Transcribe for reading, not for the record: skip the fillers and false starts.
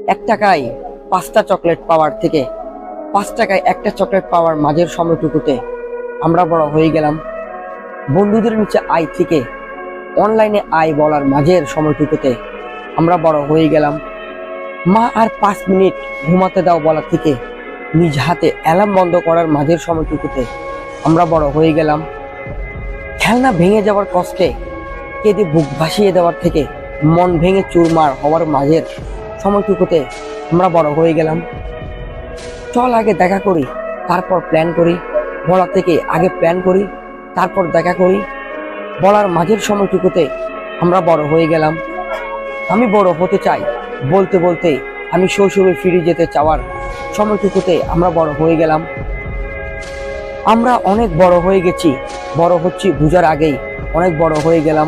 1 টাকায় 5টা চকলেট পাওয়ার থেকে 5 টাকায় একটা চকলেট পাওয়ার মাঝের সময়টুকুতে আমরা বড় হয়ে গেলাম। বন্ধুদের নিচে আয় থেকে অনলাইনে আয় বলার মাঝের সময়টুকুতে আমরা বড় হয়ে গেলাম। মা আর 5 মিনিট ঘুমাতে দাও বলা থেকে নিজ হাতে অ্যালার্ম বন্ধ করার মাঝের সময়টুকুতে আমরা বড় হয়ে গেলাম। খেলনা ভেঙে যাওয়ার কষ্টে কেঁদে বুক ভাসিয়ে দেওয়ার থেকে মন ভেঙে চুরমার হওয়ার মাঝের সময়টুকুতে আমরা বড় হয়ে গেলাম। চল আগে দেখা করি তারপর প্ল্যান করি বলা থেকে আগে প্ল্যান করি তারপর দেখা করি বলার মাঝের সময়টুকুতে আমরা বড় হয়ে গেলাম। আমি বড় হতে চাই বলতে বলতে আমি শৈশবে ফিরে যেতে চাওয়ার সময়টুকুতে আমরা বড় হয়ে গেলাম। আমরা অনেক বড় হয়ে গেছি, বড় হচ্ছি বুঝার আগেই অনেক বড় হয়ে গেলাম।